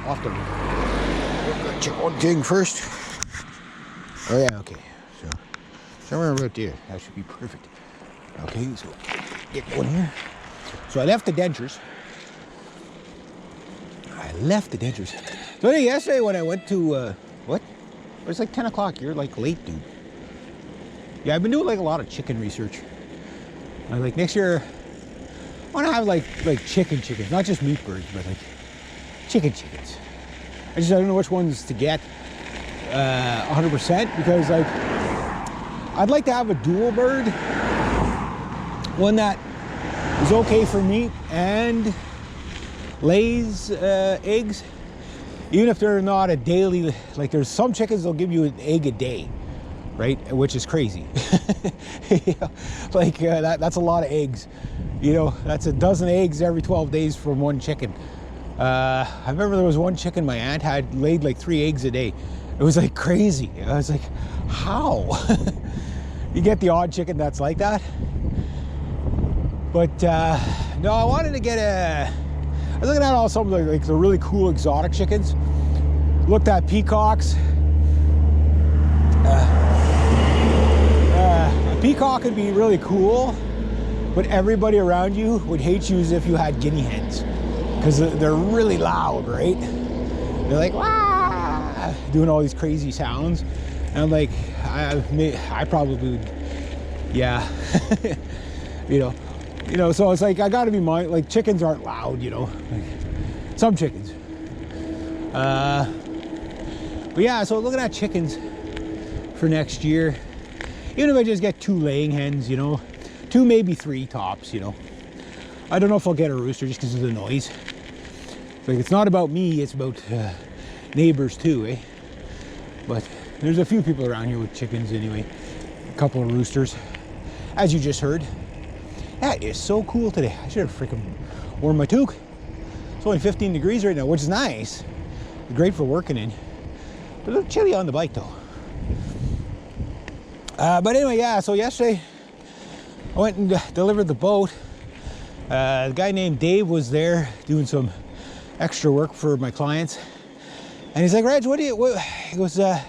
Off the roof. Check one thing first. Oh yeah, okay. So somewhere about there. That should be perfect. Okay, so get one here. So I left the dentures. So yesterday when I went to, what? It was like 10 o'clock. You're like late, dude. Yeah, I've been doing like a lot of chicken research. Like next year, I want to have like chickens, not just meat birds, but like chickens. I don't know which ones to get 100% because like I'd like to have a dual bird, one that is okay for meat and lays eggs, even if they're not a daily. Like there's some chickens that'll give you an egg a day, right? Which is crazy. Like that's a lot of eggs. You know, that's a dozen eggs every 12 days from one chicken. I remember there was one chicken my aunt had laid like 3 eggs a day. It was like crazy. I was like, how? You get the odd chicken that's like that. But no, I wanted to get I was looking at all some of the really cool exotic chickens. Looked at peacocks. A peacock would be really cool, but everybody around you would hate you as if you had guinea hens, because they're really loud, right? They're like, wah, doing all these crazy sounds. And I'm like, I probably would, yeah. you know, so it's like, I gotta be mindful, like chickens aren't loud, you know, like, some chickens. But yeah, so looking at chickens for next year, even if I just get 2 laying hens, you know, 2, maybe 3 tops, you know. I don't know if I'll get a rooster just because of the noise. Like, it's not about me, it's about neighbors too, eh? But there's a few people around here with chickens anyway. A couple of roosters, as you just heard. That is so cool today. I should have freaking worn my toque. It's only 15 degrees right now, which is nice. Great for working in. But a little chilly on the bike though. But anyway, yeah, so yesterday I went and delivered the boat. The guy named Dave was there doing some extra work for my clients. And he's like, Reg, he goes, are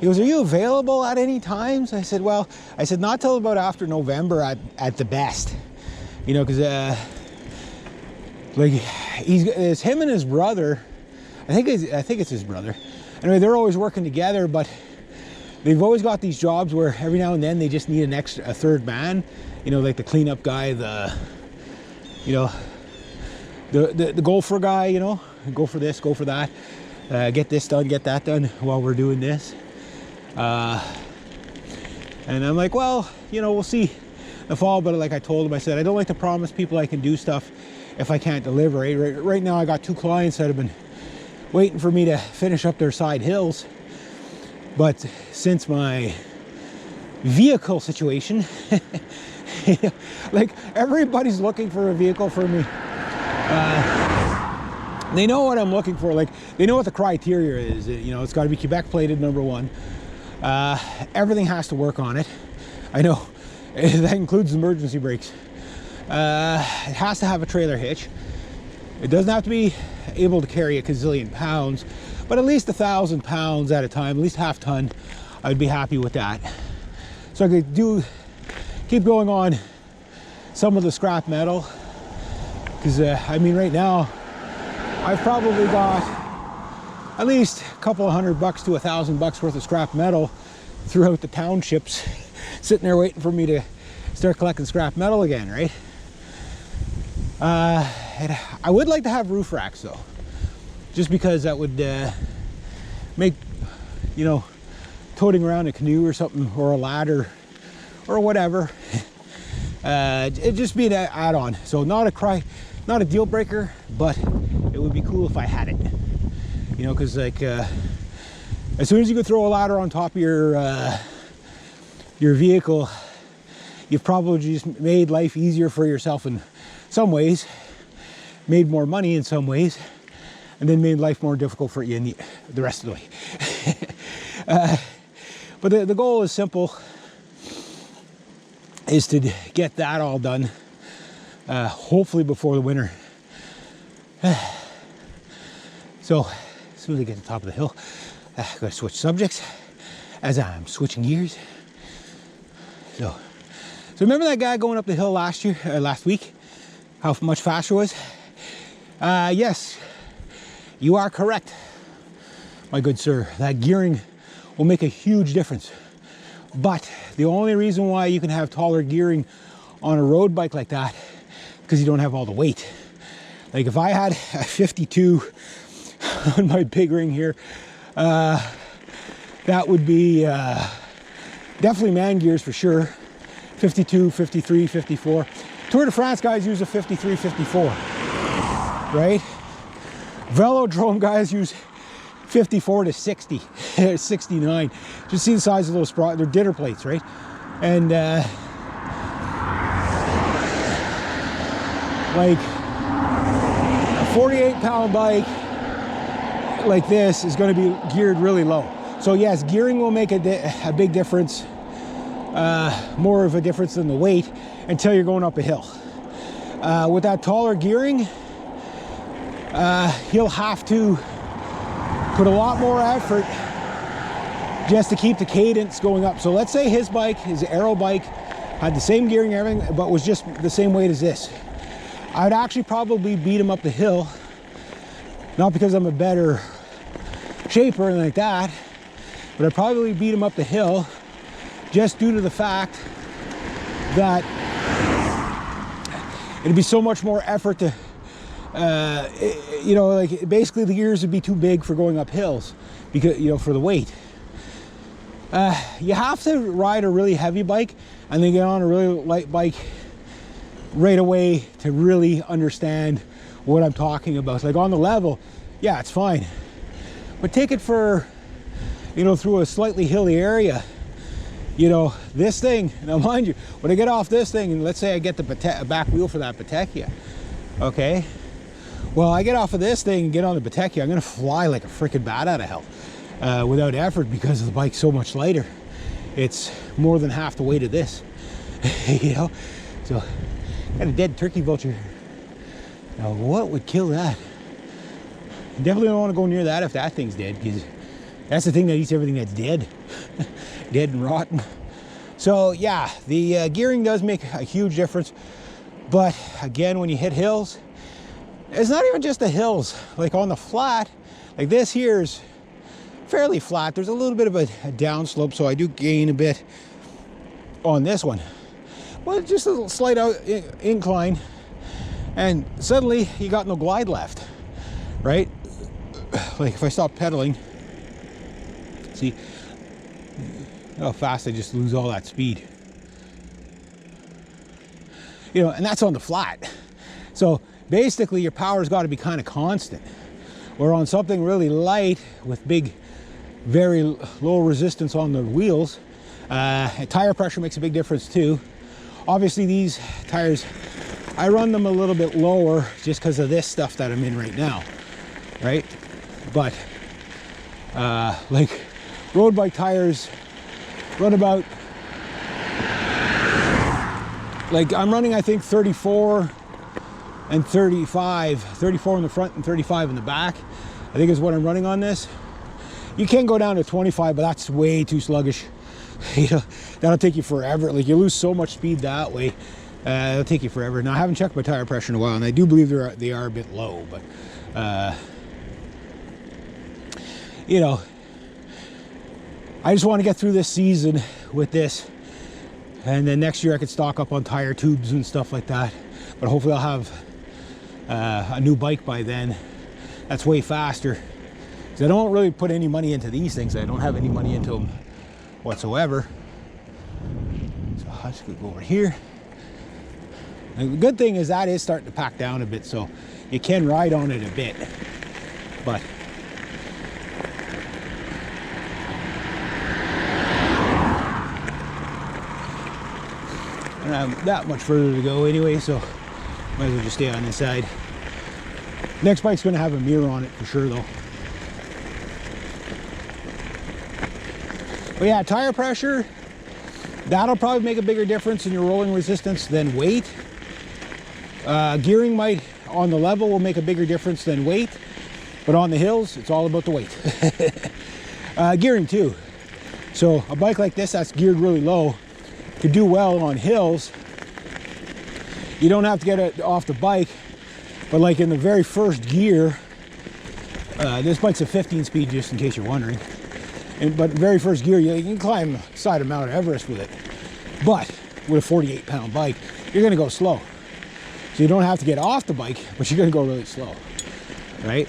you available at any times? I said, well, not till about after November at the best. You know, because like it's him and his brother. I think it's his brother. Anyway, they're always working together, but they've always got these jobs where every now and then they just need a third man. You know, like the cleanup guy, the gopher guy, you know, go for this, go for that, get this done, get that done while we're doing this. And I'm like, well, you know, we'll see the fall, but like I told him, I said, I don't like to promise people I can do stuff if I can't deliver. Right now I got 2 clients that have been waiting for me to finish up their side hills. But since my vehicle situation, like everybody's looking for a vehicle for me. They know what I'm looking for. Like they know what the criteria is. You know, it's got to be Quebec plated, #1. Everything has to work on it. I know that includes emergency brakes. It has to have a trailer hitch. It doesn't have to be able to carry a gazillion pounds, but at least 1,000 pounds at a time, at least half ton. I'd be happy with that. So I could keep going on some of the scrap metal, because I mean, right now I've probably got at least a couple of $100 to $1,000 worth of scrap metal throughout the townships, sitting there waiting for me to start collecting scrap metal again, right? And I would like to have roof racks though, just because that would make, you know, toting around a canoe or something, or a ladder or whatever, it'd just be an add-on. So not a deal breaker, but it would be cool if I had it, you know, because like as soon as you can throw a ladder on top of your vehicle, you've probably just made life easier for yourself in some ways, made more money in some ways, and then made life more difficult for you in the rest of the way. But the goal is simple, is to get that all done, hopefully before the winter. So as soon as I get to the top of the hill, I gotta switch subjects as I'm switching gears. So remember that guy going up the hill last week? How much faster it was? Yes, you are correct, my good sir. That gearing will make a huge difference. But the only reason why you can have taller gearing on a road bike like that, because you don't have all the weight. Like if I had a 52 on my big ring here, that would be definitely man gears for sure. 52, 53, 54. Tour de France guys use a 53, 54, right? Velodrome guys use 54 to 60, 69. Just see the size of those they're dinner plates, right? And like a 48-pound bike like this is going to be geared really low. So yes, gearing will make a big difference, more of a difference than the weight until you're going up a hill. With that taller gearing, you'll have to put a lot more effort just to keep the cadence going up. So let's say his bike, his aero bike, had the same gearing and everything, but was just the same weight as this. I'd actually probably beat him up the hill, not because I'm a better shaper or anything like that, but I'd probably beat him up the hill just due to the fact that it'd be so much more effort to, you know, like basically the gears would be too big for going up hills because, you know, for the weight. You have to ride a really heavy bike and then get on a really light bike right away to really understand what I'm talking about. Like on the level, yeah, it's fine, but take it for, you know, through a slightly hilly area. You know, this thing, now mind you, when I get off this thing, and let's say I get the back wheel for that Petechia, okay? Well, I get off of this thing and get on the Petechia, I'm gonna fly like a freaking bat out of hell without effort because the bike's so much lighter. It's more than half the weight of this, you know? So, got a dead turkey vulture. Now, what would kill that? You definitely don't want to go near that if that thing's dead, because that's the thing that eats everything that's dead. Dead and rotten. So yeah, the gearing does make a huge difference, but again, when you hit hills, it's not even just the hills. Like on the flat, like this here is fairly flat. There's a little bit of a downslope, so I do gain a bit on this one. Well, just a little slight incline, and suddenly you got no glide left, right? Like if I stop pedaling, see how fast I just lose all that speed. You know, and that's on the flat. So basically your power's got to be kind of constant. Or on something really light with big, very low resistance on the wheels, tire pressure makes a big difference too. Obviously these tires, I run them a little bit lower just because of this stuff that I'm in right now, right? But like road bike tires run about, like I'm running I think 34 and 35, 34 in the front and 35 in the back, I think is what I'm running on this. You can go down to 25, but that's way too sluggish. You know, that'll take you forever. Like you lose so much speed that way. It'll take you forever. Now I haven't checked my tire pressure in a while, and I do believe they are a bit low, but you know, I just want to get through this season with this, and then next year I could stock up on tire tubes and stuff like that. But hopefully I'll have a new bike by then that's way faster, because I don't really put any money into these things. I don't have any money into them whatsoever. So I'm just gonna go over here. And the good thing is that is starting to pack down a bit, so you can ride on it a bit, but I don't have that much further to go anyway, so might as well just stay on this side. Next bike's going to have a mirror on it for sure though. But yeah, tire pressure, that'll probably make a bigger difference in your rolling resistance than weight. Gearing might, on the level, will make a bigger difference than weight. But on the hills, it's all about the weight. Gearing too. So a bike like this that's geared really low could do well on hills. You don't have to get it off the bike, but like in the very first gear, this bike's a 15 speed, just in case you're wondering. But very first gear, you can climb the side of Mount Everest with it. But with a 48-pound bike, you're gonna go slow. So you don't have to get off the bike, but you're gonna go really slow, right?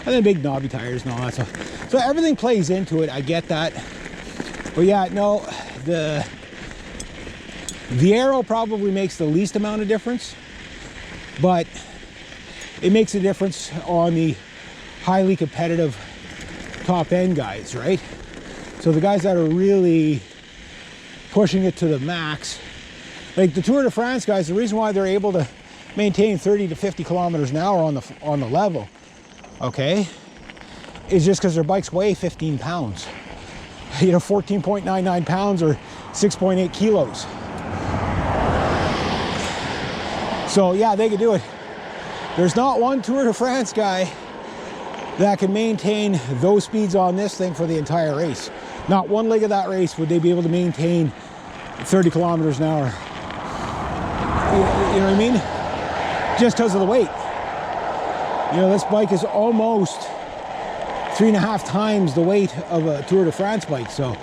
And then big knobby tires and all that stuff. So everything plays into it, I get that. But yeah, no, the Aero probably makes the least amount of difference, but it makes a difference on the highly competitive top end guys, right? So the guys that are really pushing it to the max, like the Tour de France guys, the reason why they're able to maintain 30 to 50 kilometers an hour on the level, okay, is just because their bikes weigh 15 pounds. You know, 14.99 pounds or 6.8 kilos. So yeah, they could do it. There's not one Tour de France guy that can maintain those speeds on this thing for the entire race. Not one leg of that race would they be able to maintain 30 kilometers an hour. You know what I mean? Just because of the weight. You know, this bike is almost 3.5 times the weight of a Tour de France bike. So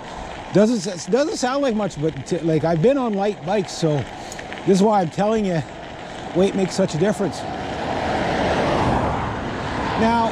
doesn't sound like much, but like I've been on light bikes, so this is why I'm telling you, weight makes such a difference. Now,